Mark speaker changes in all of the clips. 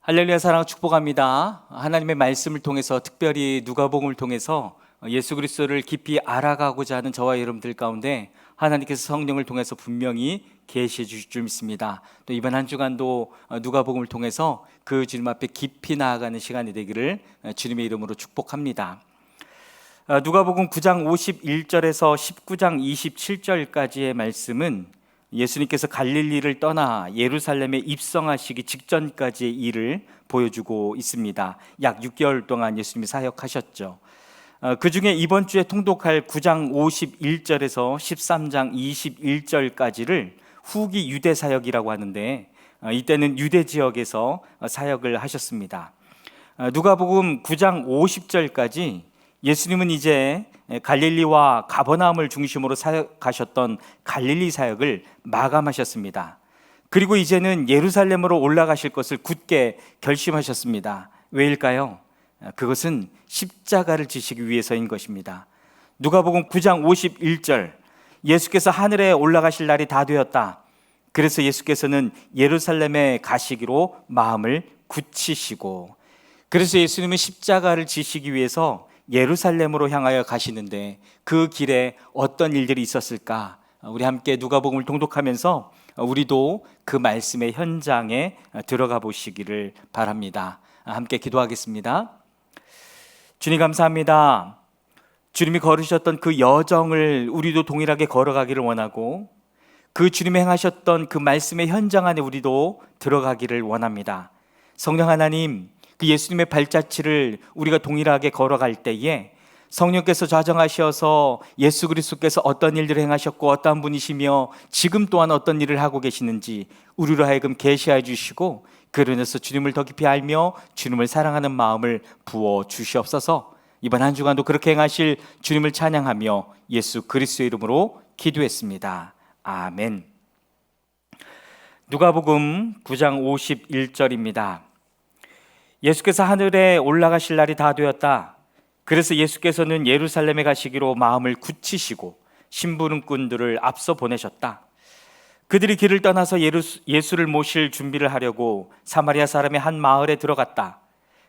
Speaker 1: 할렐루야, 사랑 축복합니다. 하나님의 말씀을 통해서, 특별히 누가복음을 통해서 예수 그리스도를 깊이 알아가고자 하는 저와 여러분들 가운데 하나님께서 성령을 통해서 분명히 계시해 주실 줄 믿습니다. 또 이번 한 주간도 누가복음을 통해서 그 주님 앞에 깊이 나아가는 시간이 되기를 주님의 이름으로 축복합니다. 누가복음 9장 51절에서 19장 27절까지의 말씀은 예수님께서 갈릴리를 떠나 예루살렘에 입성하시기 직전까지의 일을 보여주고 있습니다. 약 6개월 동안 예수님이 사역하셨죠. 그 중에 이번 주에 통독할 9장 51절에서 13장 21절까지를 후기 유대 사역이라고 하는데, 이때는 유대 지역에서 사역을 하셨습니다. 누가복음 9장 50절까지 예수님은 이제 갈릴리와 가버나움을 중심으로 사역하셨던 갈릴리 사역을 마감하셨습니다. 그리고 이제는 예루살렘으로 올라가실 것을 굳게 결심하셨습니다. 왜일까요? 그것은 십자가를 지시기 위해서인 것입니다. 누가복음 9장 51절, 예수께서 하늘에 올라가실 날이 다 되었다. 그래서 예수께서는 예루살렘에 가시기로 마음을 굳히시고, 그래서 예수님은 십자가를 지시기 위해서 예루살렘으로 향하여 가시는데, 그 길에 어떤 일들이 있었을까? 우리 함께 누가복음을 통독하면서 우리도 그 말씀의 현장에 들어가 보시기를 바랍니다. 함께 기도하겠습니다. 주님, 감사합니다. 주님이 걸으셨던 그 여정을 우리도 동일하게 걸어가기를 원하고, 그 주님이 행하셨던 그 말씀의 현장 안에 우리도 들어가기를 원합니다. 성령 하나님, 그 예수님의 발자취를 우리가 동일하게 걸어갈 때에 성령께서 좌정하셔서 예수 그리스도께서 어떤 일들을 행하셨고 어떠한 분이시며 지금 또한 어떤 일을 하고 계시는지 우리로 하여금 계시해 주시고, 그로 인해서 주님을 더 깊이 알며 주님을 사랑하는 마음을 부어 주시옵소서. 이번 한 주간도 그렇게 행하실 주님을 찬양하며 예수 그리스도의 이름으로 기도했습니다. 아멘. 누가복음 9장 51절입니다. 예수께서 하늘에 올라가실 날이 다 되었다. 그래서 예수께서는 예루살렘에 가시기로 마음을 굳히시고 심부름꾼들을 앞서 보내셨다. 그들이 길을 떠나서 예수를 모실 준비를 하려고 사마리아 사람의 한 마을에 들어갔다.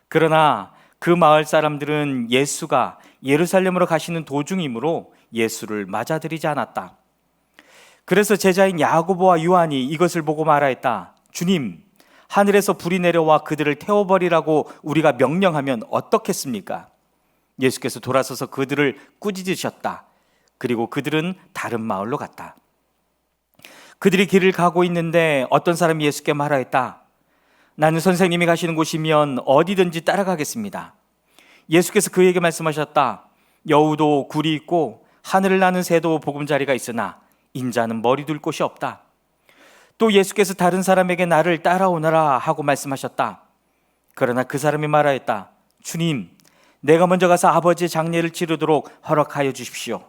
Speaker 1: 그러나 그 마을 사람들은 예수가 예루살렘으로 가시는 도중이므로 예수를 맞아들이지 않았다. 그래서 제자인 야고보와 요한이 이것을 보고 말하였다. 주님, 하늘에서 불이 내려와 그들을 태워버리라고 우리가 명령하면 어떻겠습니까? 예수께서 돌아서서 그들을 꾸짖으셨다. 그리고 그들은 다른 마을로 갔다. 그들이 길을 가고 있는데 어떤 사람이 예수께 말하였다. 나는 선생님이 가시는 곳이면 어디든지 따라가겠습니다. 예수께서 그에게 말씀하셨다. 여우도 굴이 있고 하늘을 나는 새도 보금자리가 있으나 인자는 머리 둘 곳이 없다. 또 예수께서 다른 사람에게 나를 따라오너라 하고 말씀하셨다. 그러나 그 사람이 말하였다. 주님, 내가 먼저 가서 아버지의 장례를 치르도록 허락하여 주십시오.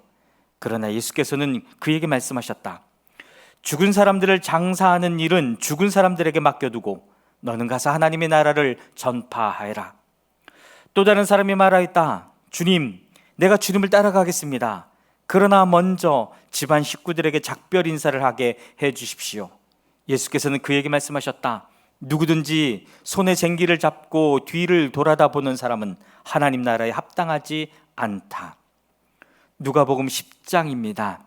Speaker 1: 그러나 예수께서는 그에게 말씀하셨다. 죽은 사람들을 장사하는 일은 죽은 사람들에게 맡겨두고 너는 가서 하나님의 나라를 전파하여라. 또 다른 사람이 말하였다. 주님, 내가 주님을 따라가겠습니다. 그러나 먼저 집안 식구들에게 작별 인사를 하게 해 주십시오. 예수께서는 그에게 말씀하셨다. 누구든지 손에 쟁기를 잡고 뒤를 돌아다 보는 사람은 하나님 나라에 합당하지 않다. 누가복음 10장입니다.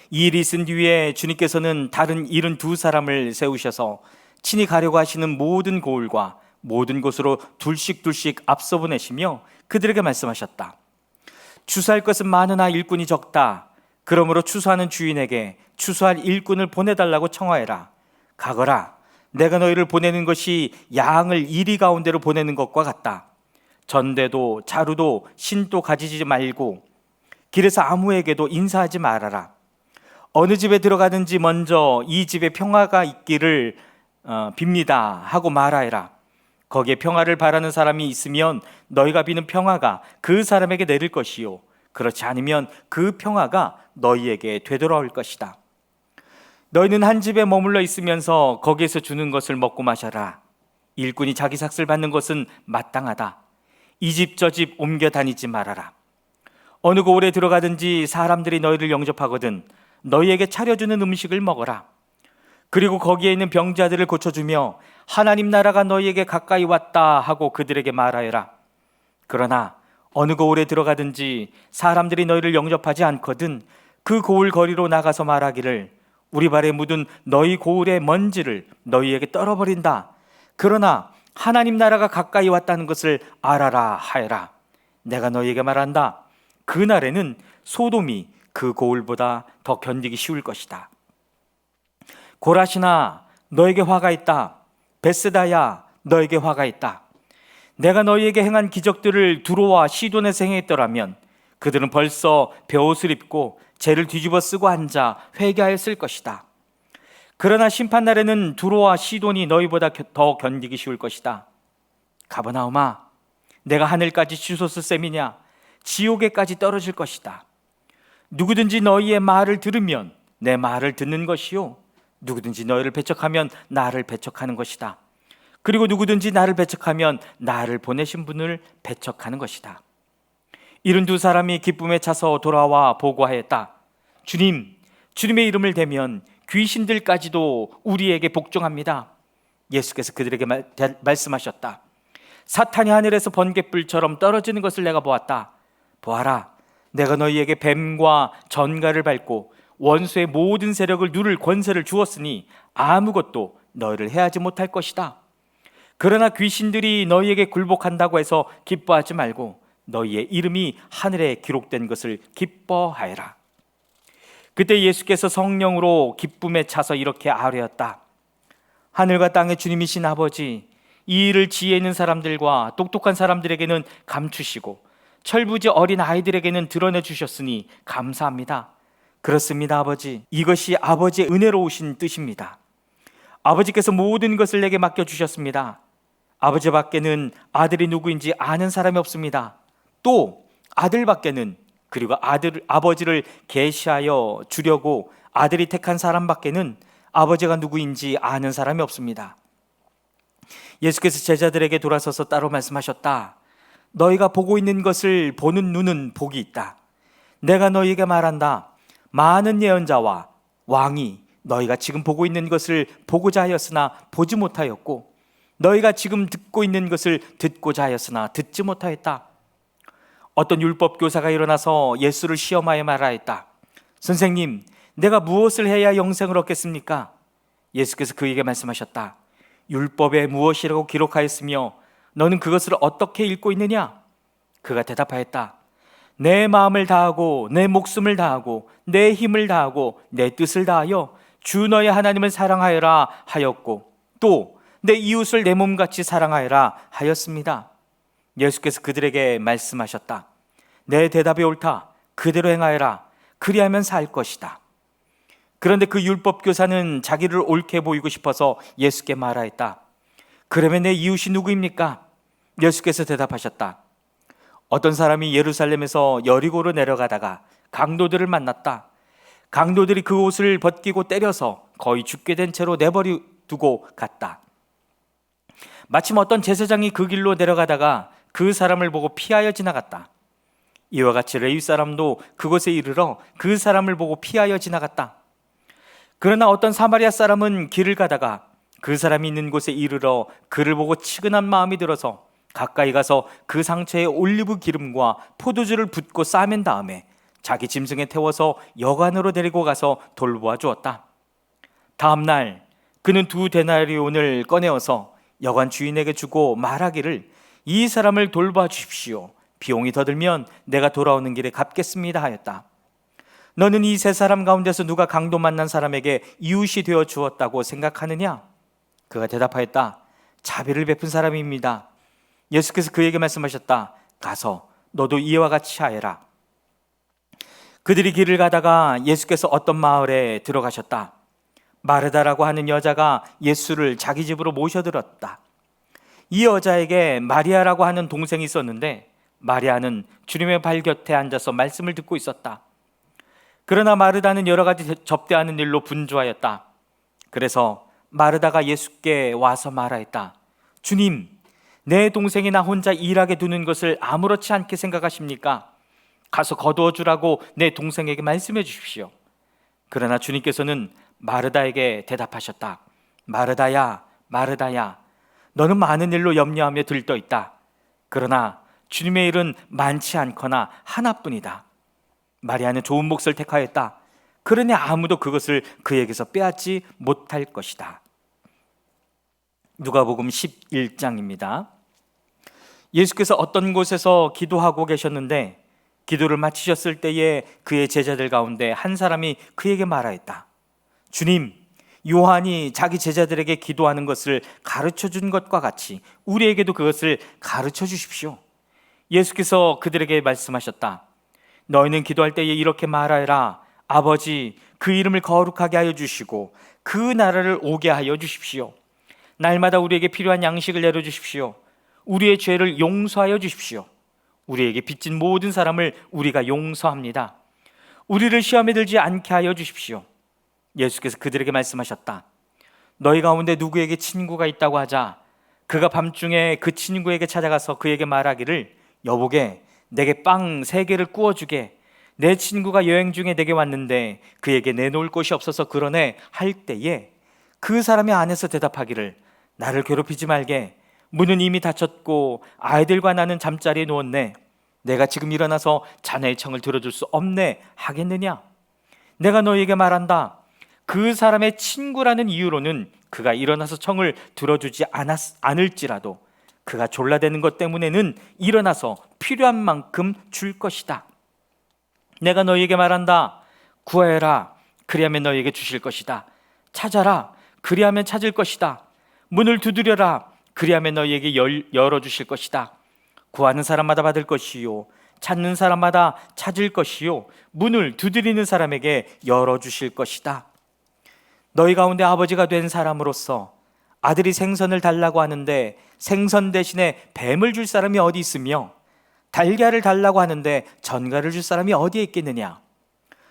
Speaker 1: 이 일이 있은 뒤에 주님께서는 다른 72사람을 세우셔서 친히 가려고 하시는 모든 고을과 모든 곳으로 둘씩 앞서 보내시며 그들에게 말씀하셨다. 추수할 것은 많으나 일꾼이 적다. 그러므로 추수하는 주인에게 추수할 일꾼을 보내달라고 청하여라. 가거라. 내가 너희를 보내는 것이 양을 이리 가운데로 보내는 것과 같다. 전대도 자루도 신도 가지지 말고 길에서 아무에게도 인사하지 말아라. 어느 집에 들어가든지 먼저 이 집에 평화가 있기를 빕니다 하고 말하여라. 거기에 평화를 바라는 사람이 있으면 너희가 비는 평화가 그 사람에게 내릴 것이요, 그렇지 않으면 그 평화가 너희에게 되돌아올 것이다. 너희는 한 집에 머물러 있으면서 거기에서 주는 것을 먹고 마셔라. 일꾼이 자기 삭슬 받는 것은 마땅하다. 이 집 저 집 옮겨 다니지 말아라. 어느 고을에 들어가든지 사람들이 너희를 영접하거든 너희에게 차려주는 음식을 먹어라. 그리고 거기에 있는 병자들을 고쳐주며 하나님 나라가 너희에게 가까이 왔다 하고 그들에게 말하여라. 그러나 어느 고을에 들어가든지 사람들이 너희를 영접하지 않거든 그 고을 거리로 나가서 말하기를 우리 발에 묻은 너희 고을의 먼지를 너희에게 떨어버린다. 그러나 하나님 나라가 가까이 왔다는 것을 알아라 하여라. 내가 너희에게 말한다. 그날에는 소돔이 그 고을보다 더 견디기 쉬울 것이다. 고라시나 너에게 화가 있다. 베스다야 너에게 화가 있다. 내가 너희에게 행한 기적들을 두로와 시돈에서 행했더라면 그들은 벌써 베옷을 입고 죄를 뒤집어 쓰고 앉아 회개하였을 것이다. 그러나 심판날에는 두로와 시돈이 너희보다 더 견디기 쉬울 것이다. 가버나움아, 내가 하늘까지 치솟을 셈이냐? 지옥에까지 떨어질 것이다. 누구든지 너희의 말을 들으면 내 말을 듣는 것이요, 누구든지 너희를 배척하면 나를 배척하는 것이다. 그리고 누구든지 나를 배척하면 나를 보내신 분을 배척하는 것이다. 이른 두 사람이 기쁨에 차서 돌아와 보고하였다. 주님, 주님의 이름을 대면 귀신들까지도 우리에게 복종합니다. 예수께서 그들에게 말씀하셨다. 사탄이 하늘에서 번갯불처럼 떨어지는 것을 내가 보았다. 보아라, 내가 너희에게 뱀과 전갈을 밟고 원수의 모든 세력을 누를 권세를 주었으니 아무것도 너희를 해하지 못할 것이다. 그러나 귀신들이 너희에게 굴복한다고 해서 기뻐하지 말고 너희의 이름이 하늘에 기록된 것을 기뻐하여라. 그때 예수께서 성령으로 기쁨에 차서 이렇게 아뢰었다. 하늘과 땅의 주님이신 아버지, 이 일을 지혜 있는 사람들과 똑똑한 사람들에게는 감추시고 철부지 어린 아이들에게는 드러내 주셨으니 감사합니다. 그렇습니다, 아버지. 이것이 아버지의 은혜로우신 뜻입니다. 아버지께서 모든 것을 내게 맡겨주셨습니다. 아버지 밖에는 아들이 누구인지 아는 사람이 없습니다. 또 아들 밖에는, 그리고 아버지를 계시하여 주려고 아들이 택한 사람 밖에는 아버지가 누구인지 아는 사람이 없습니다. 예수께서 제자들에게 돌아서서 따로 말씀하셨다. 너희가 보고 있는 것을 보는 눈은 복이 있다. 내가 너희에게 말한다. 많은 예언자와 왕이 너희가 지금 보고 있는 것을 보고자 하였으나 보지 못하였고 너희가 지금 듣고 있는 것을 듣고자 하였으나 듣지 못하였다. 어떤 율법 교사가 일어나서 예수를 시험하여 말하였다. 선생님, 내가 무엇을 해야 영생을 얻겠습니까? 예수께서 그에게 말씀하셨다. 율법에 무엇이라고 기록하였으며 너는 그것을 어떻게 읽고 있느냐? 그가 대답하였다. 내 마음을 다하고 내 목숨을 다하고 내 힘을 다하고 내 뜻을 다하여 주 너의 하나님을 사랑하여라 하였고 또 내 이웃을 내 몸같이 사랑하여라 하였습니다. 예수께서 그들에게 말씀하셨다. 내 대답이 옳다. 그대로 행하여라. 그리하면 살 것이다. 그런데 그 율법 교사는 자기를 옳게 보이고 싶어서 예수께 말하였다. 그러면 내 이웃이 누구입니까? 예수께서 대답하셨다. 어떤 사람이 예루살렘에서 여리고로 내려가다가 강도들을 만났다. 강도들이 그 옷을 벗기고 때려서 거의 죽게 된 채로 내버려 두고 갔다. 마침 어떤 제사장이 그 길로 내려가다가 그 사람을 보고 피하여 지나갔다. 이와 같이 레위 사람도 그곳에 이르러 그 사람을 보고 피하여 지나갔다. 그러나 어떤 사마리아 사람은 길을 가다가 그 사람이 있는 곳에 이르러 그를 보고 치근한 마음이 들어서 가까이 가서 그 상처에 올리브 기름과 포도주를 붓고 싸맨 다음에 자기 짐승에 태워서 여관으로 데리고 가서 돌보아 주었다. 다음 날 그는 2데나리온을 꺼내어서 여관 주인에게 주고 말하기를 이 사람을 돌봐 주십시오. 비용이 더 들면 내가 돌아오는 길에 갚겠습니다 하였다. 너는 이 세 사람 가운데서 누가 강도 만난 사람에게 이웃이 되어 주었다고 생각하느냐? 그가 대답하였다. 자비를 베푼 사람입니다. 예수께서 그에게 말씀하셨다. 가서 너도 이와 같이 하여라. 그들이 길을 가다가 예수께서 어떤 마을에 들어가셨다. 마르다라고 하는 여자가 예수를 자기 집으로 모셔들었다. 이 여자에게 마리아라고 하는 동생이 있었는데 마리아는 주님의 발 곁에 앉아서 말씀을 듣고 있었다. 그러나 마르다는 여러 가지 접대하는 일로 분주하였다. 그래서 마르다가 예수께 와서 말하였다. 주님, 내 동생이 나 혼자 일하게 두는 것을 아무렇지 않게 생각하십니까? 가서 거두어 주라고 내 동생에게 말씀해 주십시오. 그러나 주님께서는 마르다에게 대답하셨다. 마르다야, 마르다야, 너는 많은 일로 염려하며 들떠 있다. 그러나 주님의 일은 많지 않거나 하나뿐이다. 마리아는 좋은 몫을 택하였다. 그러니 아무도 그것을 그에게서 빼앗지 못할 것이다. 누가복음 11장입니다. 예수께서 어떤 곳에서 기도하고 계셨는데 기도를 마치셨을 때에 그의 제자들 가운데 한 사람이 그에게 말하였다. 주님, 요한이 자기 제자들에게 기도하는 것을 가르쳐 준 것과 같이 우리에게도 그것을 가르쳐 주십시오. 예수께서 그들에게 말씀하셨다. 너희는 기도할 때에 이렇게 말하여라. 아버지, 그 이름을 거룩하게 하여 주시고 그 나라를 오게 하여 주십시오. 날마다 우리에게 필요한 양식을 내려주십시오. 우리의 죄를 용서하여 주십시오. 우리에게 빚진 모든 사람을 우리가 용서합니다. 우리를 시험에 들지 않게 하여 주십시오. 예수께서 그들에게 말씀하셨다. 너희 가운데 누구에게 친구가 있다고 하자 그가 밤중에 그 친구에게 찾아가서 그에게 말하기를 여보게 내게 빵 3개를 구워주게. 내 친구가 여행 중에 내게 왔는데 그에게 내놓을 곳이 없어서 그러네 할 때에 그 사람이 안에서 대답하기를 나를 괴롭히지 말게. 문은 이미 닫혔고 아이들과 나는 잠자리에 누웠네. 내가 지금 일어나서 자네의 청을 들어줄 수 없네 하겠느냐? 내가 너희에게 말한다. 그 사람의 친구라는 이유로는 그가 일어나서 청을 들어주지 않을지라도 그가 졸라대는 것 때문에는 일어나서 필요한 만큼 줄 것이다. 내가 너희에게 말한다. 구하여라. 그리하면 너희에게 주실 것이다. 찾아라. 그리하면 찾을 것이다. 문을 두드려라. 그리하면 너희에게 열어주실 것이다. 구하는 사람마다 받을 것이요 찾는 사람마다 찾을 것이요 문을 두드리는 사람에게 열어주실 것이다. 너희 가운데 아버지가 된 사람으로서 아들이 생선을 달라고 하는데 생선 대신에 뱀을 줄 사람이 어디 있으며 달걀을 달라고 하는데 전갈을 줄 사람이 어디에 있겠느냐?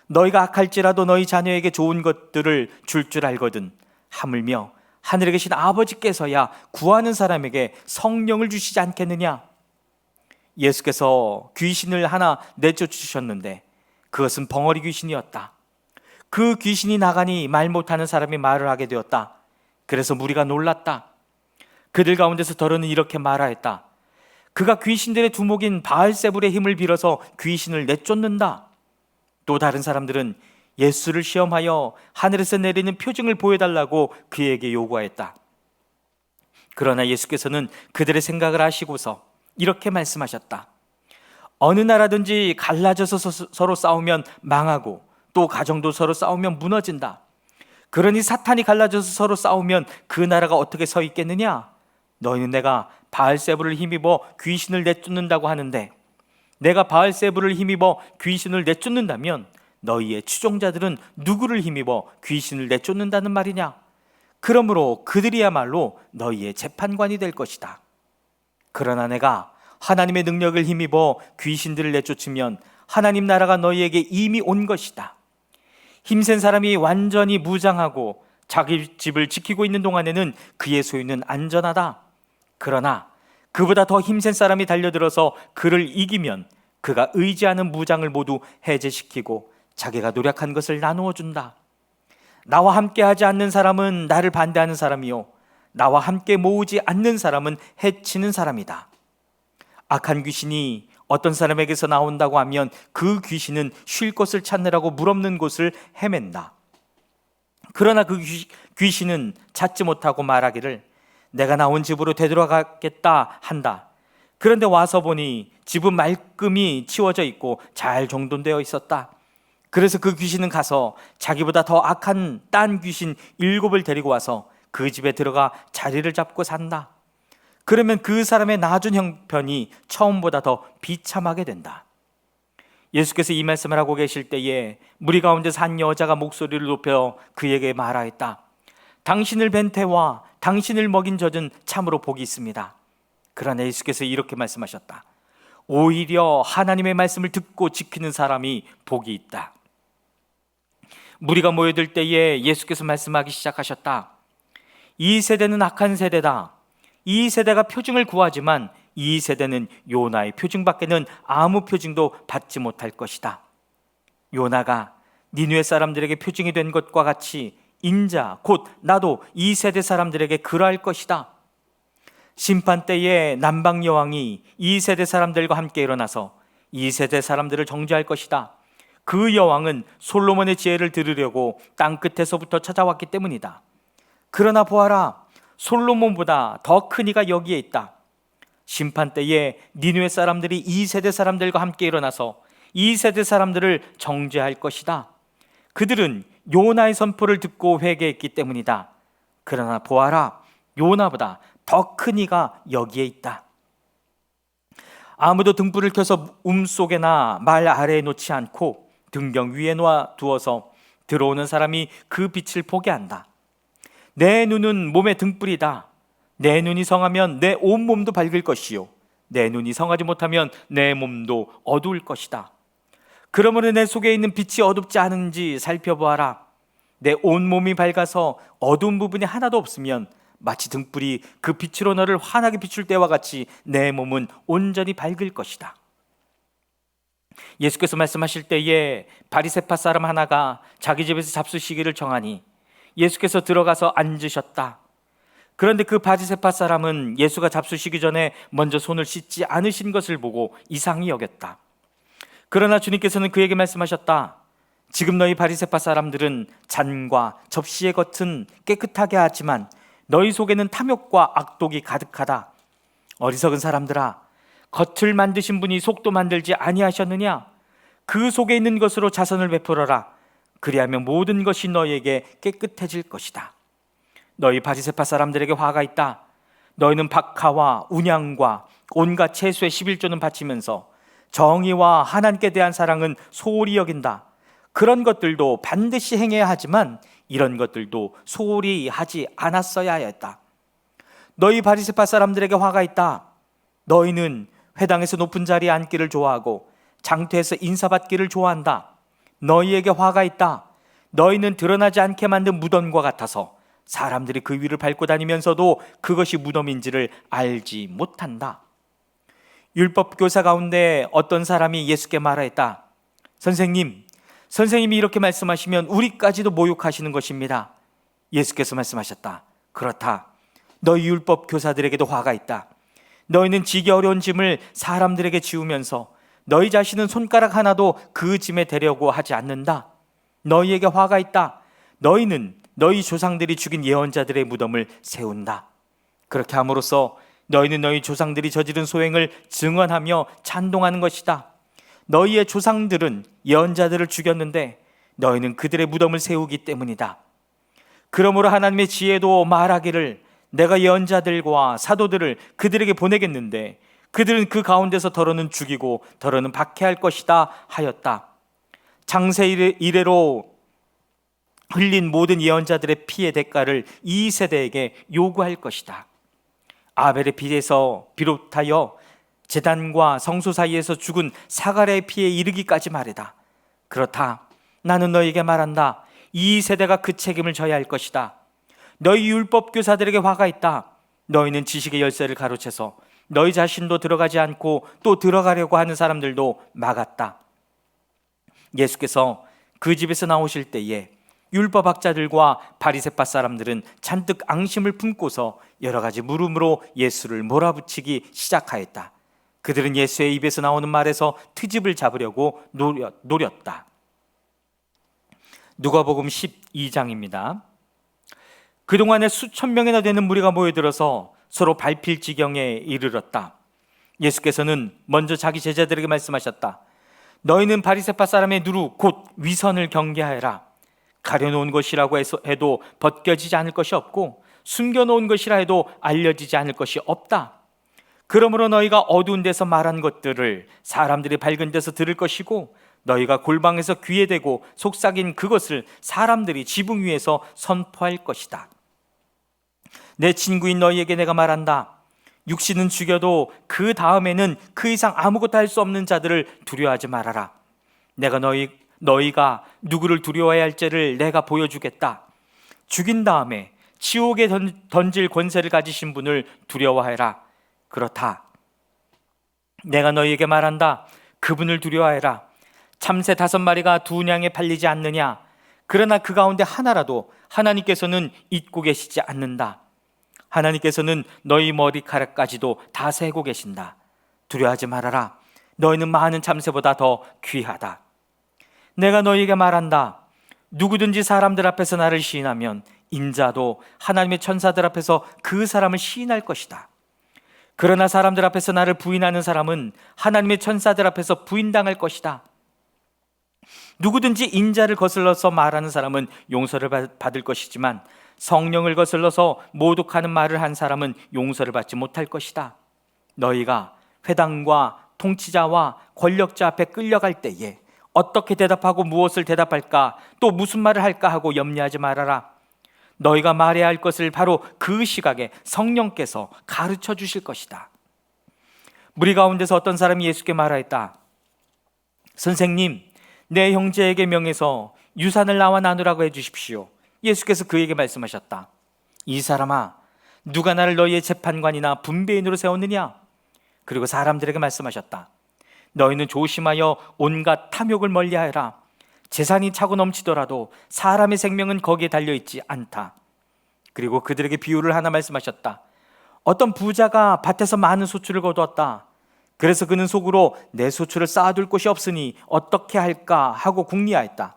Speaker 1: 너희가 악할지라도 너희 자녀에게 좋은 것들을 줄 줄 알거든. 하물며 하늘에 계신 아버지께서야 구하는 사람에게 성령을 주시지 않겠느냐? 예수께서 귀신을 하나 내쫓으셨는데 그것은 벙어리 귀신이었다. 그 귀신이 나가니 말 못하는 사람이 말을 하게 되었다. 그래서 무리가 놀랐다. 그들 가운데서 더러는 이렇게 말하였다. 그가 귀신들의 두목인 바알세불의 힘을 빌어서 귀신을 내쫓는다. 또 다른 사람들은 예수를 시험하여 하늘에서 내리는 표징을 보여달라고 그에게 요구하였다. 그러나 예수께서는 그들의 생각을 아시고서 이렇게 말씀하셨다. 어느 나라든지 갈라져서 서로 싸우면 망하고 또 가정도 서로 싸우면 무너진다. 그러니 사탄이 갈라져서 서로 싸우면 그 나라가 어떻게 서 있겠느냐? 너희는 내가 바알세불을 힘입어 귀신을 내쫓는다고 하는데 내가 바알세불을 힘입어 귀신을 내쫓는다면 너희의 추종자들은 누구를 힘입어 귀신을 내쫓는다는 말이냐? 그러므로 그들이야말로 너희의 재판관이 될 것이다. 그러나 내가 하나님의 능력을 힘입어 귀신들을 내쫓으면 하나님 나라가 너희에게 이미 온 것이다. 힘센 사람이 완전히 무장하고 자기 집을 지키고 있는 동안에는 그의 소유는 안전하다. 그러나 그보다 더 힘센 사람이 달려들어서 그를 이기면 그가 의지하는 무장을 모두 해제시키고 자기가 노력한 것을 나누어 준다. 나와 함께 하지 않는 사람은 나를 반대하는 사람이요 나와 함께 모으지 않는 사람은 해치는 사람이다. 악한 귀신이 어떤 사람에게서 나온다고 하면 그 귀신은 쉴 곳을 찾느라고 물 없는 곳을 헤맨다. 그러나 그 귀신은 찾지 못하고 말하기를 내가 나온 집으로 되돌아가겠다 한다. 그런데 와서 보니 집은 말끔히 치워져 있고 잘 정돈되어 있었다. 그래서 그 귀신은 가서 자기보다 더 악한 딴 귀신 7을 데리고 와서 그 집에 들어가 자리를 잡고 산다. 그러면 그 사람의 나중 형편이 처음보다 더 비참하게 된다. 예수께서 이 말씀을 하고 계실 때에 무리 가운데서 한 여자가 목소리를 높여 그에게 말하였다. 당신을 뵌 태와 당신을 먹인 젖은 참으로 복이 있습니다. 그러나 예수께서 이렇게 말씀하셨다. 오히려 하나님의 말씀을 듣고 지키는 사람이 복이 있다. 무리가 모여들 때에 예수께서 말씀하기 시작하셨다. 이 세대는 악한 세대다. 이 세대가 표징을 구하지만 이 세대는 요나의 표징밖에는 아무 표징도 받지 못할 것이다. 요나가 니느웨 사람들에게 표징이 된 것과 같이 인자 곧 나도 이 세대 사람들에게 그러할 것이다. 심판 때에 남방 여왕이 이 세대 사람들과 함께 일어나서 이 세대 사람들을 정죄할 것이다. 그 여왕은 솔로몬의 지혜를 들으려고 땅 끝에서부터 찾아왔기 때문이다. 그러나 보아라, 솔로몬보다 더 큰 이가 여기에 있다. 심판 때에 니느웨 사람들이 이 세대 사람들과 함께 일어나서 이 세대 사람들을 정죄할 것이다. 그들은 요나의 선포를 듣고 회개했기 때문이다. 그러나 보아라, 요나보다 더 큰 이가 여기에 있다. 아무도 등불을 켜서 속에나 말 아래에 놓지 않고 등경 위에 놓아 두어서 들어오는 사람이 그 빛을 보게 한다. 내 눈은 몸의 등불이다. 내 눈이 성하면 내 온몸도 밝을 것이요, 내 눈이 성하지 못하면 내 몸도 어두울 것이다. 그러므로 내 속에 있는 빛이 어둡지 않은지 살펴보아라. 내 온몸이 밝아서 어두운 부분이 하나도 없으면 마치 등불이 그 빛으로 너를 환하게 비출 때와 같이 내 몸은 온전히 밝을 것이다. 예수께서 말씀하실 때에 바리새파 사람 하나가 자기 집에서 잡수시기를 정하니 예수께서 들어가서 앉으셨다. 그런데 그 바리새파 사람은 예수가 잡수시기 전에 먼저 손을 씻지 않으신 것을 보고 이상히 여겼다. 그러나 주님께서는 그에게 말씀하셨다. 지금 너희 바리새파 사람들은 잔과 접시의 겉은 깨끗하게 하지만 너희 속에는 탐욕과 악독이 가득하다. 어리석은 사람들아, 겉을 만드신 분이 속도 만들지 아니하셨느냐? 그 속에 있는 것으로 자선을 베풀어라. 그리하면 모든 것이 너희에게 깨끗해질 것이다. 너희 바리새파 사람들에게 화가 있다. 너희는 박하와 운양과 온갖 채소의 11조는 바치면서 정의와 하나님께 대한 사랑은 소홀히 여긴다. 그런 것들도 반드시 행해야 하지만 이런 것들도 소홀히 하지 않았어야 했다. 너희 바리새파 사람들에게 화가 있다. 너희는 회당에서 높은 자리에 앉기를 좋아하고 장터에서 인사받기를 좋아한다. 너희에게 화가 있다. 너희는 드러나지 않게 만든 무덤과 같아서 사람들이 그 위를 밟고 다니면서도 그것이 무덤인지를 알지 못한다. 율법 교사 가운데 어떤 사람이 예수께 말하였다. 선생님이 이렇게 말씀하시면 우리까지도 모욕하시는 것입니다. 예수께서 말씀하셨다. 그렇다. 너희 율법 교사들에게도 화가 있다. 너희는 지기 어려운 짐을 사람들에게 지우면서 너희 자신은 손가락 하나도 그 짐에 대려고 하지 않는다. 너희에게 화가 있다. 너희는 너희 조상들이 죽인 예언자들의 무덤을 세운다. 그렇게 함으로써 너희는 너희 조상들이 저지른 소행을 증언하며 찬동하는 것이다. 너희의 조상들은 예언자들을 죽였는데 너희는 그들의 무덤을 세우기 때문이다. 그러므로 하나님의 지혜도 말하기를 내가 예언자들과 사도들을 그들에게 보내겠는데 그들은 그 가운데서 더러는 죽이고 더러는 박해할 것이다 하였다. 창세 이래로 흘린 모든 예언자들의 피의 대가를 이 세대에게 요구할 것이다. 아벨의 피에서 비롯하여 제단과 성소 사이에서 죽은 사갈의 피에 이르기까지 말이다. 그렇다. 나는 너희에게 말한다. 이 세대가 그 책임을 져야 할 것이다. 너희 율법 교사들에게 화가 있다. 너희는 지식의 열쇠를 가로채서 너희 자신도 들어가지 않고 또 들어가려고 하는 사람들도 막았다. 예수께서 그 집에서 나오실 때에 율법학자들과 바리새파 사람들은 잔뜩 앙심을 품고서 여러 가지 물음으로 예수를 몰아붙이기 시작하였다. 그들은 예수의 입에서 나오는 말에서 트집을 잡으려고 노렸다. 누가복음 12장입니다. 그동안에 수천 명이나 되는 무리가 모여들어서 서로 밟힐 지경에 이르렀다. 예수께서는 먼저 자기 제자들에게 말씀하셨다. 너희는 바리새파 사람의 누루 곧 위선을 경계하여라. 가려놓은 것이라고 해도 벗겨지지 않을 것이 없고 숨겨놓은 것이라 해도 알려지지 않을 것이 없다. 그러므로 너희가 어두운 데서 말한 것들을 사람들이 밝은 데서 들을 것이고 너희가 골방에서 귀에 대고 속삭인 그것을 사람들이 지붕 위에서 선포할 것이다. 내 친구인 너희에게 내가 말한다. 육신은 죽여도 그 다음에는 그 이상 아무것도 할 수 없는 자들을 두려워하지 말아라. 내가 너희가 누구를 두려워해야 할지를 내가 보여주겠다. 죽인 다음에 지옥에 던질 권세를 가지신 분을 두려워해라. 그렇다. 내가 너희에게 말한다. 그분을 두려워해라. 참새 5마리가 2냥에 팔리지 않느냐? 그러나 그 가운데 하나라도 하나님께서는 잊고 계시지 않는다. 하나님께서는 너희 머리카락까지도 다 세고 계신다. 두려워하지 말아라. 너희는 많은 참새보다 더 귀하다. 내가 너희에게 말한다. 누구든지 사람들 앞에서 나를 시인하면 인자도 하나님의 천사들 앞에서 그 사람을 시인할 것이다. 그러나 사람들 앞에서 나를 부인하는 사람은 하나님의 천사들 앞에서 부인당할 것이다. 누구든지 인자를 거슬러서 말하는 사람은 용서를 받을 것이지만 성령을 거슬러서 모독하는 말을 한 사람은 용서를 받지 못할 것이다. 너희가 회당과 통치자와 권력자 앞에 끌려갈 때에 어떻게 대답하고 무엇을 대답할까, 또 무슨 말을 할까 하고 염려하지 말아라. 너희가 말해야 할 것을 바로 그 시각에 성령께서 가르쳐 주실 것이다. 무리 가운데서 어떤 사람이 예수께 말하였다. 선생님, 내 형제에게 명해서 유산을 나와 나누라고 해주십시오. 예수께서 그에게 말씀하셨다. 이 사람아, 누가 나를 너희의 재판관이나 분배인으로 세웠느냐? 그리고 사람들에게 말씀하셨다. 너희는 조심하여 온갖 탐욕을 멀리하여라. 재산이 차고 넘치더라도 사람의 생명은 거기에 달려있지 않다. 그리고 그들에게 비유를 하나 말씀하셨다. 어떤 부자가 밭에서 많은 소출을 거두었다. 그래서 그는 속으로 내 소출을 쌓아둘 곳이 없으니 어떻게 할까 하고 궁리하였다.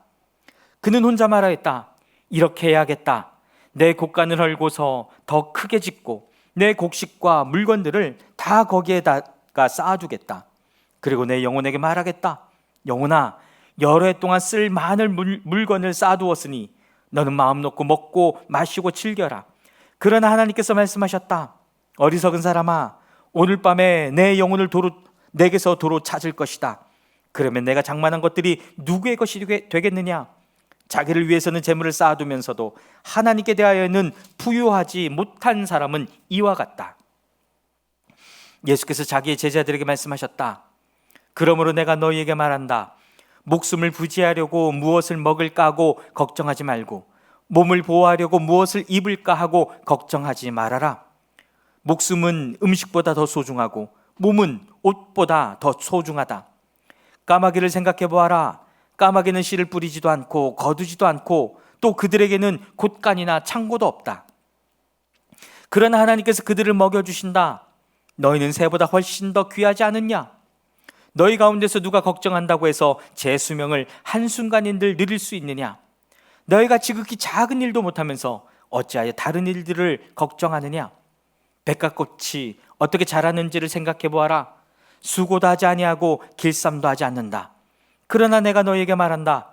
Speaker 1: 그는 혼자 말하였다. 이렇게 해야겠다. 내 곡간을 헐고서 더 크게 짓고 내 곡식과 물건들을 다 거기에다가 쌓아두겠다. 그리고 내 영혼에게 말하겠다. 영혼아, 여러 해 동안 쓸 많은 물건을 쌓아두었으니 너는 마음 놓고 먹고 마시고 즐겨라. 그러나 하나님께서 말씀하셨다. 어리석은 사람아, 오늘 밤에 내 영혼을 내게서 도로 찾을 것이다. 그러면 내가 장만한 것들이 누구의 것이 되겠느냐? 자기를 위해서는 재물을 쌓아두면서도 하나님께 대하여는 부유하지 못한 사람은 이와 같다. 예수께서 자기의 제자들에게 말씀하셨다. 그러므로 내가 너희에게 말한다. 목숨을 부지하려고 무엇을 먹을까 하고 걱정하지 말고 몸을 보호하려고 무엇을 입을까 하고 걱정하지 말아라. 목숨은 음식보다 더 소중하고 몸은 옷보다 더 소중하다. 까마귀를 생각해 보아라. 까마귀는 씨를 뿌리지도 않고 거두지도 않고 또 그들에게는 곶간이나 창고도 없다. 그러나 하나님께서 그들을 먹여주신다. 너희는 새보다 훨씬 더 귀하지 않느냐? 너희 가운데서 누가 걱정한다고 해서 제 수명을 한순간인들 누릴 수 있느냐? 너희가 지극히 작은 일도 못하면서 어찌하여 다른 일들을 걱정하느냐? 백합꽃이 어떻게 자라는지를 생각해 보아라. 수고도 하지 아니하고 길쌈도 하지 않는다. 그러나 내가 너희에게 말한다.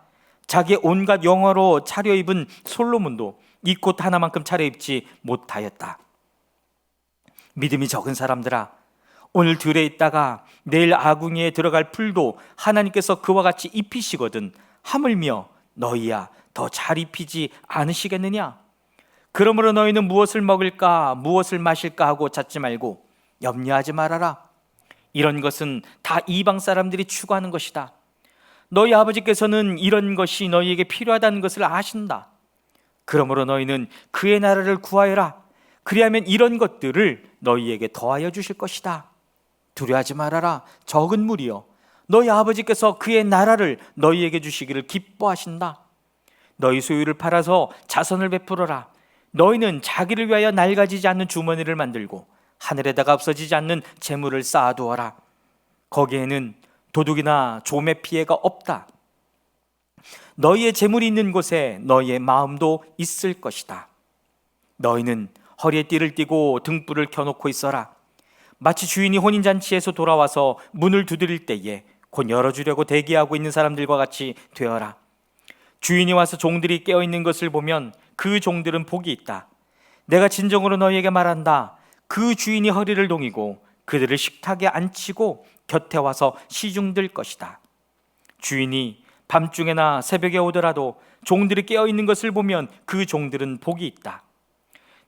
Speaker 1: 자기의 온갖 영화로 차려입은 솔로몬도 이 꽃 하나만큼 차려입지 못하였다. 믿음이 적은 사람들아, 오늘 들에 있다가 내일 아궁이에 들어갈 풀도 하나님께서 그와 같이 입히시거든 하물며 너희야 더 잘 입히지 않으시겠느냐? 그러므로 너희는 무엇을 먹을까 무엇을 마실까 하고 찾지 말고 염려하지 말아라. 이런 것은 다 이방 사람들이 추구하는 것이다. 너희 아버지께서는 이런 것이 너희에게 필요하다는 것을 아신다. 그러므로 너희는 그의 나라를 구하여라. 그리하면 이런 것들을 너희에게 더하여 주실 것이다. 두려워하지 말아라. 적은 무리여, 너희 아버지께서 그의 나라를 너희에게 주시기를 기뻐하신다. 너희 소유를 팔아서 자선을 베풀어라. 너희는 자기를 위하여 낡아지지 않는 주머니를 만들고 하늘에다가 없어지지 않는 재물을 쌓아두어라. 거기에는 도둑이나 좀의 피해가 없다. 너희의 재물이 있는 곳에 너희의 마음도 있을 것이다. 너희는 허리에 띠를 띠고 등불을 켜놓고 있어라. 마치 주인이 혼인잔치에서 돌아와서 문을 두드릴 때에 곧 열어주려고 대기하고 있는 사람들과 같이 되어라. 주인이 와서 종들이 깨어있는 것을 보면 그 종들은 복이 있다. 내가 진정으로 너희에게 말한다. 그 주인이 허리를 동이고 그들을 식탁에 앉히고 곁에 와서 시중들 것이다. 주인이 밤중에나 새벽에 오더라도 종들이 깨어있는 것을 보면 그 종들은 복이 있다.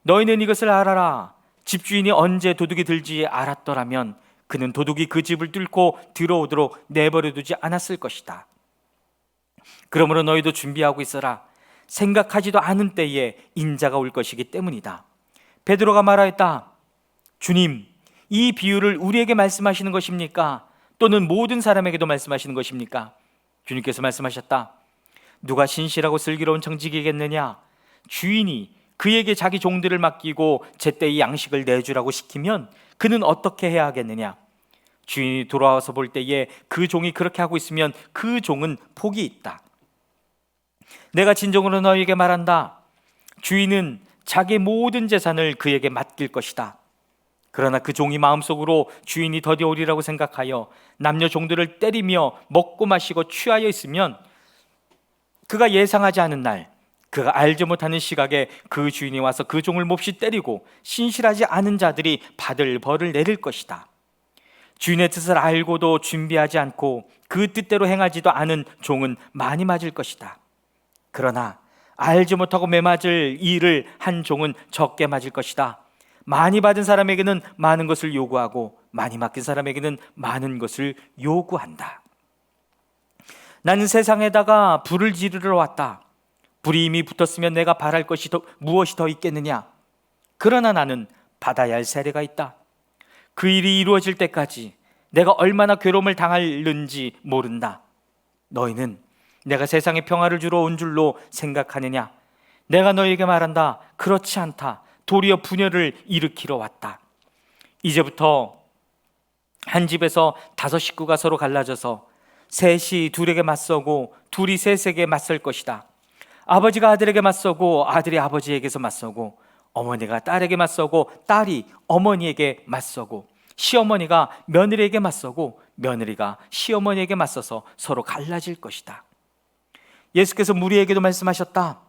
Speaker 1: 너희는 이것을 알아라. 집주인이 언제 도둑이 들지 알았더라면 그는 도둑이 그 집을 뚫고 들어오도록 내버려두지 않았을 것이다. 그러므로 너희도 준비하고 있어라. 생각하지도 않은 때에 인자가 올 것이기 때문이다. 베드로가 말하였다. 주님, 이 비유를 우리에게 말씀하시는 것입니까? 또는 모든 사람에게도 말씀하시는 것입니까? 주님께서 말씀하셨다. 누가 신실하고 슬기로운 청지기겠느냐? 주인이 그에게 자기 종들을 맡기고 제때의 양식을 내주라고 시키면 그는 어떻게 해야 하겠느냐? 주인이 돌아와서 볼 때에 그 종이 그렇게 하고 있으면 그 종은 복이 있다. 내가 진정으로 너희에게 말한다. 주인은 자기 모든 재산을 그에게 맡길 것이다. 그러나 그 종이 마음속으로 주인이 더디 오리라고 생각하여 남녀 종들을 때리며 먹고 마시고 취하여 있으면 그가 예상하지 않은 날, 그가 알지 못하는 시각에 그 주인이 와서 그 종을 몹시 때리고 신실하지 않은 자들이 받을 벌을 내릴 것이다. 주인의 뜻을 알고도 준비하지 않고 그 뜻대로 행하지도 않은 종은 많이 맞을 것이다. 그러나 알지 못하고 매맞을 일을 한 종은 적게 맞을 것이다. 많이 받은 사람에게는 많은 것을 요구하고 많이 맡긴 사람에게는 많은 것을 요구한다. 나는 세상에다가 불을 지르러 왔다. 불이 이미 붙었으면 내가 바랄 것이 무엇이 더 있겠느냐? 그러나 나는 받아야 할 세례가 있다. 그 일이 이루어질 때까지 내가 얼마나 괴로움을 당할는지 모른다. 너희는 내가 세상에 평화를 주러 온 줄로 생각하느냐? 내가 너희에게 말한다. 그렇지 않다. 도리어 분열을 일으키러 왔다. 이제부터 한 집에서 5 식구가 서로 갈라져서 셋이 둘에게 맞서고 둘이 셋에게 맞설 것이다. 아버지가 아들에게 맞서고 아들이 아버지에게서 맞서고 어머니가 딸에게 맞서고 딸이 어머니에게 맞서고 시어머니가 며느리에게 맞서고 며느리가 시어머니에게 맞서서 서로 갈라질 것이다. 예수께서 무리에게도 말씀하셨다.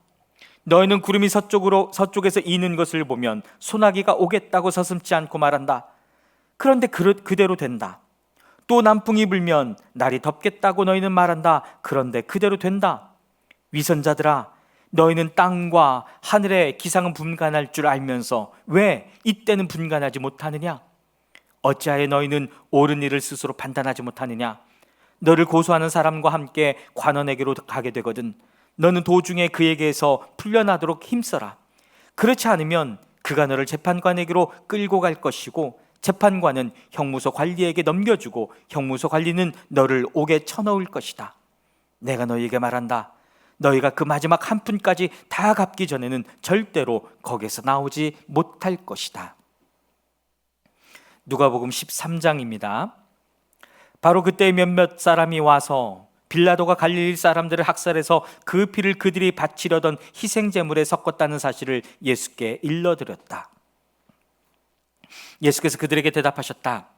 Speaker 1: 너희는 구름이 서쪽에서 이는 것을 보면 소나기가 오겠다고 서슴지 않고 말한다. 그런데 그대로 된다. 또 남풍이 불면 날이 덥겠다고 너희는 말한다. 그런데 그대로 된다. 위선자들아, 너희는 땅과 하늘의 기상은 분간할 줄 알면서 왜 이때는 분간하지 못하느냐? 어찌하여 너희는 옳은 일을 스스로 판단하지 못하느냐? 너를 고소하는 사람과 함께 관원에게로 가게 되거든 너는 도중에 그에게서 풀려나도록 힘써라. 그렇지 않으면 그가 너를 재판관에게로 끌고 갈 것이고 재판관은 형무소 관리에게 넘겨주고 형무소 관리는 너를 옥에 쳐넣을 것이다. 내가 너희에게 말한다. 너희가 그 마지막 한 푼까지 다 갚기 전에는 절대로 거기에서 나오지 못할 것이다. 누가복음 13장입니다. 바로 그때 몇몇 사람이 와서 빌라도가 갈릴리 사람들을 학살해서 그 피를 그들이 바치려던 희생제물에 섞었다는 사실을 예수께 일러드렸다. 예수께서 그들에게 대답하셨다.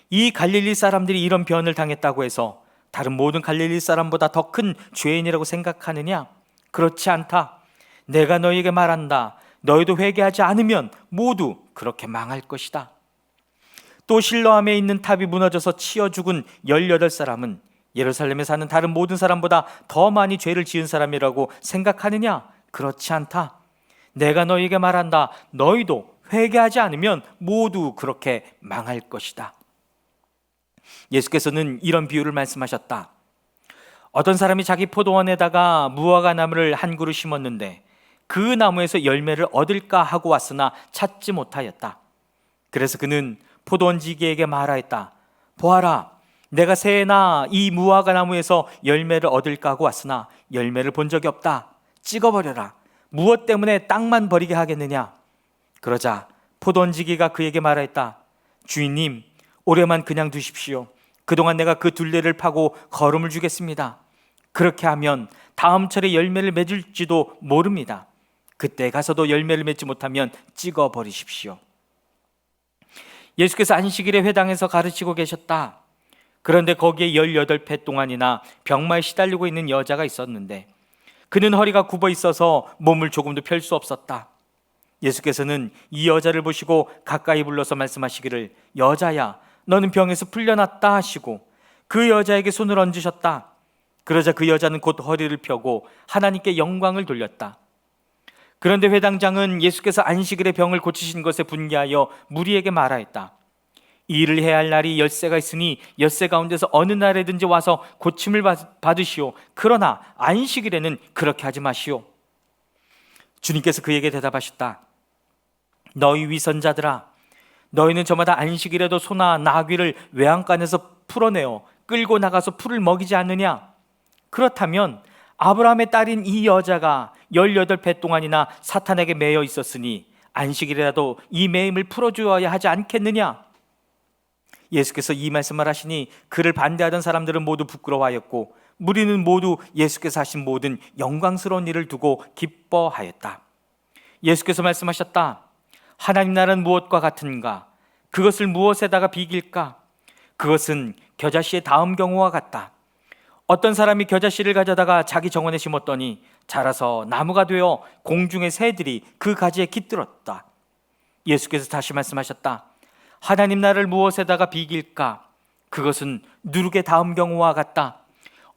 Speaker 1: 이 갈릴리 사람들이 이런 변을 당했다고 해서 다른 모든 갈릴리 사람보다 더 큰 죄인이라고 생각하느냐? 그렇지 않다. 내가 너희에게 말한다. 너희도 회개하지 않으면 모두 그렇게 망할 것이다. 또 실로암에 있는 탑이 무너져서 치여 죽은 18사람은 예루살렘에 사는 다른 모든 사람보다 더 많이 죄를 지은 사람이라고 생각하느냐? 그렇지 않다. 내가 너희에게 말한다. 너희도 회개하지 않으면 모두 그렇게 망할 것이다. 예수께서는 이런 비유를 말씀하셨다. 어떤 사람이 자기 포도원에다가 무화과 나무를 한 그루 심었는데 그 나무에서 열매를 얻을까 하고 왔으나 찾지 못하였다. 그래서 그는 포도원지기에게 말하였다. 보아라, 내가 새해나 이 무화과 나무에서 열매를 얻을까 하고 왔으나 열매를 본 적이 없다. 찍어버려라. 무엇 때문에 땅만 버리게 하겠느냐? 그러자 포도원지기가 그에게 말하였다. 주인님, 올해만 그냥 두십시오. 그동안 내가 그 둘레를 파고 거름을 주겠습니다. 그렇게 하면 다음 철에 열매를 맺을지도 모릅니다. 그때 가서도 열매를 맺지 못하면 찍어버리십시오. 예수께서 안식일에 회당에서 가르치고 계셨다. 그런데 거기에 18회 동안이나 병마에 시달리고 있는 여자가 있었는데 그는 허리가 굽어 있어서 몸을 조금도 펼 수 없었다. 예수께서는 이 여자를 보시고 가까이 불러서 말씀하시기를 여자야, 너는 병에서 풀려났다 하시고 그 여자에게 손을 얹으셨다. 그러자 그 여자는 곧 허리를 펴고 하나님께 영광을 돌렸다. 그런데 회당장은 예수께서 안식일에 병을 고치신 것에 분개하여 무리에게 말하였다. 이 일을 해야 할 날이 엿새가 있으니 엿새 가운데서 어느 날에든지 와서 고침을 받으시오. 그러나 안식일에는 그렇게 하지 마시오. 주님께서 그에게 대답하셨다. 너희 위선자들아, 너희는 저마다 안식일에도 소나 나귀를 외양간에서 풀어내어 끌고 나가서 풀을 먹이지 않느냐? 그렇다면 아브라함의 딸인 이 여자가 18배 동안이나 사탄에게 매여 있었으니 안식일이라도 이 매임을 풀어주어야 하지 않겠느냐? 예수께서 이 말씀을 하시니 그를 반대하던 사람들은 모두 부끄러워하였고 무리는 모두 예수께서 하신 모든 영광스러운 일을 두고 기뻐하였다. 예수께서 말씀하셨다. 하나님 나라는 무엇과 같은가? 그것을 무엇에다가 비길까? 그것은 겨자씨의 다음 경우와 같다. 어떤 사람이 겨자씨를 가져다가 자기 정원에 심었더니 자라서 나무가 되어 공중의 새들이 그 가지에 깃들었다. 예수께서 다시 말씀하셨다. 하나님 나라를 무엇에다가 비길까? 그것은 누룩의 다음 경우와 같다.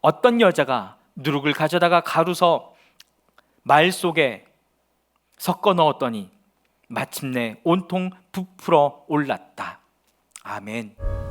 Speaker 1: 어떤 여자가 누룩을 가져다가 가루서 말 속에 섞어 넣었더니 마침내 온통 부풀어 올랐다. 아멘.